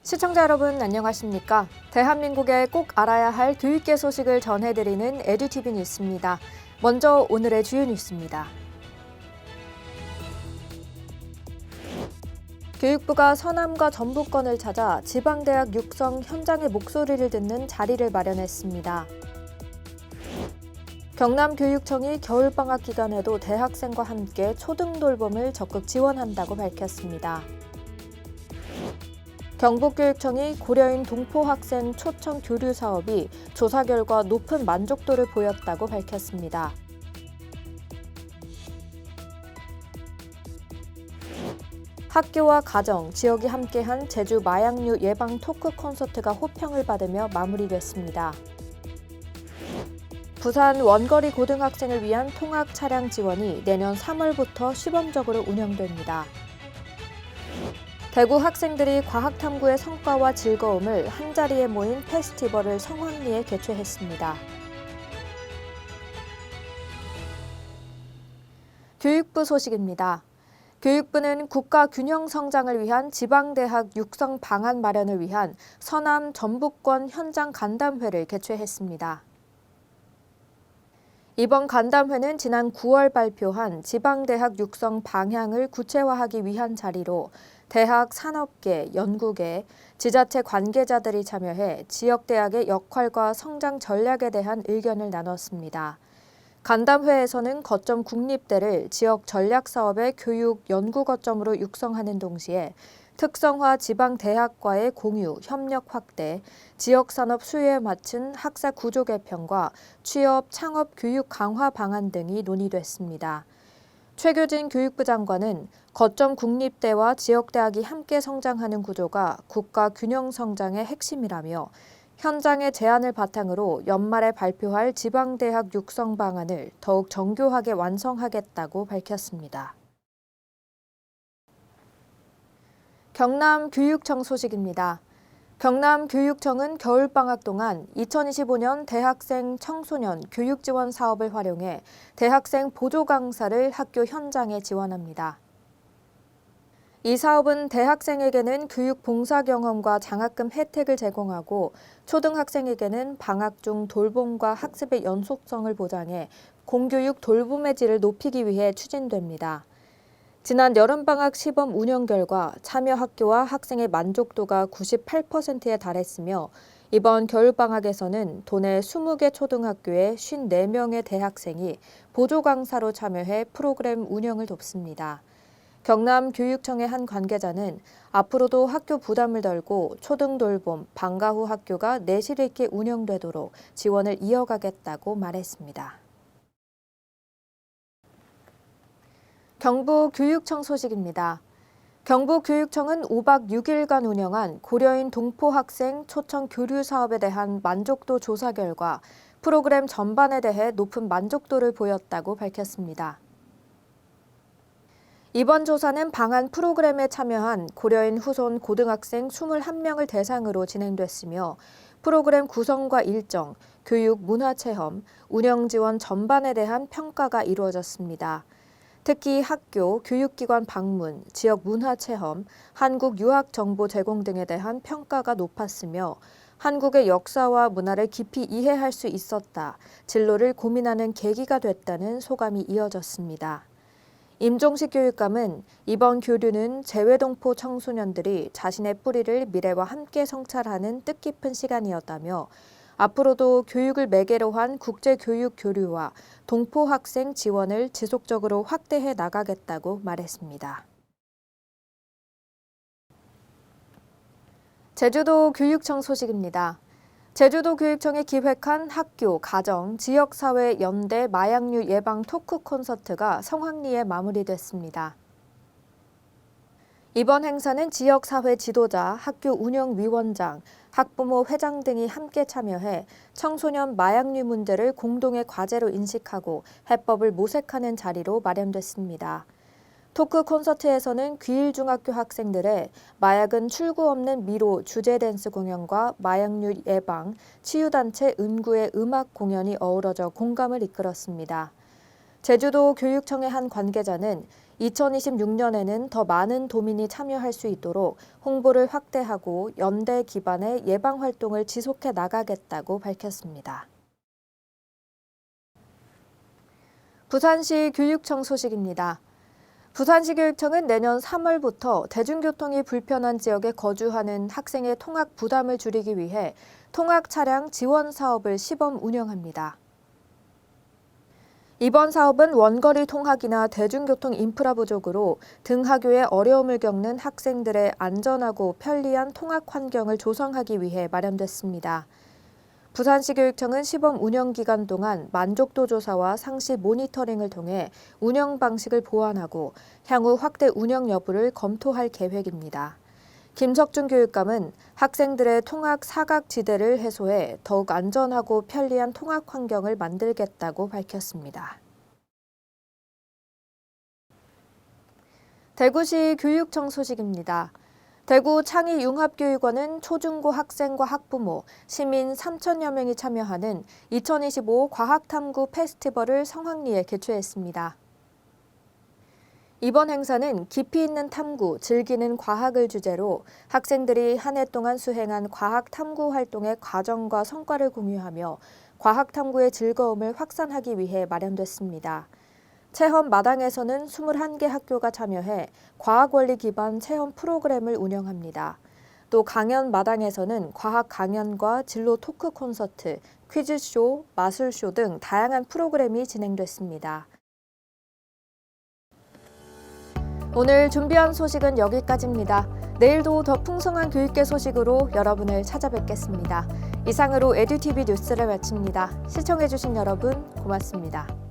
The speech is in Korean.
시청자 여러분 안녕하십니까? 대한민국의 꼭 알아야 할 교육계 소식을 전해드리는 에듀티비 뉴스입니다. 먼저 오늘의 주요 뉴스입니다. 교육부가 서남과 전북권을 찾아 지방대학 육성 현장의 목소리를 듣는 자리를 마련했습니다. 경남교육청이 겨울방학 기간에도 대학생과 함께 초등돌봄을 적극 지원한다고 밝혔습니다. 경북교육청이 고려인 동포 학생 초청 교류 사업이 조사 결과 높은 만족도를 보였다고 밝혔습니다. 학교와 가정, 지역이 함께한 제주 마약류 예방 토크 콘서트가 호평을 받으며 마무리됐습니다. 부산 원거리 고등학생을 위한 통학 차량 지원이 내년 3월부터 시범적으로 운영됩니다. 대구 학생들이 과학탐구의 성과와 즐거움을 한자리에 모인 페스티벌을 성황리에 개최했습니다. 교육부 소식입니다. 교육부는 국가 균형 성장을 위한 지방대학 육성 방안 마련을 위한 서남 전북권 현장 간담회를 개최했습니다. 이번 간담회는 지난 9월 발표한 지방대학 육성 방향을 구체화하기 위한 자리로 대학, 산업계, 연구계, 지자체 관계자들이 참여해 지역대학의 역할과 성장 전략에 대한 의견을 나눴습니다. 간담회에서는 거점 국립대를 지역 전략 사업의 교육 연구 거점으로 육성하는 동시에 특성화 지방대학과의 공유, 협력 확대, 지역산업 수요에 맞춘 학사 구조 개편과 취업, 창업 교육 강화 방안 등이 논의됐습니다. 최교진 교육부 장관은 거점 국립대와 지역대학이 함께 성장하는 구조가 국가 균형 성장의 핵심이라며 현장의 제안을 바탕으로 연말에 발표할 지방대학 육성 방안을 더욱 정교하게 완성하겠다고 밝혔습니다. 경남교육청 소식입니다. 경남교육청은 겨울방학 동안 2025년 대학생 청소년 교육지원 사업을 활용해 대학생 보조 강사를 학교 현장에 지원합니다. 이 사업은 대학생에게는 교육 봉사 경험과 장학금 혜택을 제공하고 초등학생에게는 방학 중 돌봄과 학습의 연속성을 보장해 공교육 돌봄의 질을 높이기 위해 추진됩니다. 지난 여름방학 시범 운영 결과 참여 학교와 학생의 만족도가 98%에 달했으며 이번 겨울방학에서는 도내 20개 초등학교에 54명의 대학생이 보조 강사로 참여해 프로그램 운영을 돕습니다. 경남교육청의 한 관계자는 앞으로도 학교 부담을 덜고 초등돌봄, 방과 후 학교가 내실 있게 운영되도록 지원을 이어가겠다고 말했습니다. 경북교육청 소식입니다. 경북교육청은 5박 6일간 운영한 고려인 동포 학생 초청 교류 사업에 대한 만족도 조사 결과 프로그램 전반에 대해 높은 만족도를 보였다고 밝혔습니다. 이번 조사는 방한 프로그램에 참여한 고려인 후손 고등학생 21명을 대상으로 진행됐으며 프로그램 구성과 일정, 교육 문화체험, 운영 지원 전반에 대한 평가가 이루어졌습니다. 특히 학교, 교육기관 방문, 지역 문화체험, 한국 유학 정보 제공 등에 대한 평가가 높았으며 한국의 역사와 문화를 깊이 이해할 수 있었다, 진로를 고민하는 계기가 됐다는 소감이 이어졌습니다. 임종식 교육감은 이번 교류는 재외동포 청소년들이 자신의 뿌리를 미래와 함께 성찰하는 뜻깊은 시간이었다며 앞으로도 교육을 매개로 한 국제교육 교류와 동포 학생 지원을 지속적으로 확대해 나가겠다고 말했습니다. 제주도 교육청 소식입니다. 제주도 교육청이 기획한 학교, 가정, 지역사회 연대 마약류 예방 토크 콘서트가 성황리에 마무리됐습니다. 이번 행사는 지역사회 지도자, 학교 운영위원장, 학부모 회장 등이 함께 참여해 청소년 마약류 문제를 공동의 과제로 인식하고 해법을 모색하는 자리로 마련됐습니다. 토크 콘서트에서는 귀일중학교 학생들의 마약은 출구 없는 미로 주제 댄스 공연과 마약류 예방, 치유단체 은구의 음악 공연이 어우러져 공감을 이끌었습니다. 제주도 교육청의 한 관계자는 2026년에는 더 많은 도민이 참여할 수 있도록 홍보를 확대하고 연대 기반의 예방 활동을 지속해 나가겠다고 밝혔습니다. 부산시 교육청 소식입니다. 부산시 교육청은 내년 3월부터 대중교통이 불편한 지역에 거주하는 학생의 통학 부담을 줄이기 위해 통학 차량 지원 사업을 시범 운영합니다. 이번 사업은 원거리 통학이나 대중교통 인프라 부족으로 등하교에 어려움을 겪는 학생들의 안전하고 편리한 통학 환경을 조성하기 위해 마련됐습니다. 부산시 교육청은 시범 운영 기간 동안 만족도 조사와 상시 모니터링을 통해 운영 방식을 보완하고 향후 확대 운영 여부를 검토할 계획입니다. 김석준 교육감은 학생들의 통학 사각지대를 해소해 더욱 안전하고 편리한 통학 환경을 만들겠다고 밝혔습니다. 대구시 교육청 소식입니다. 대구 창의융합교육원은 초중고 학생과 학부모, 시민 3천여 명이 참여하는 2025 과학탐구 페스티벌을 성황리에 개최했습니다. 이번 행사는 깊이 있는 탐구, 즐기는 과학을 주제로 학생들이 한 해 동안 수행한 과학 탐구 활동의 과정과 성과를 공유하며 과학 탐구의 즐거움을 확산하기 위해 마련됐습니다. 체험 마당에서는 21개 학교가 참여해 과학 원리 기반 체험 프로그램을 운영합니다. 또 강연 마당에서는 과학 강연과 진로 토크 콘서트, 퀴즈쇼, 마술쇼 등 다양한 프로그램이 진행됐습니다. 오늘 준비한 소식은 여기까지입니다. 내일도 더 풍성한 교육계 소식으로 여러분을 찾아뵙겠습니다. 이상으로 에듀티비 뉴스를 마칩니다. 시청해주신 여러분 고맙습니다.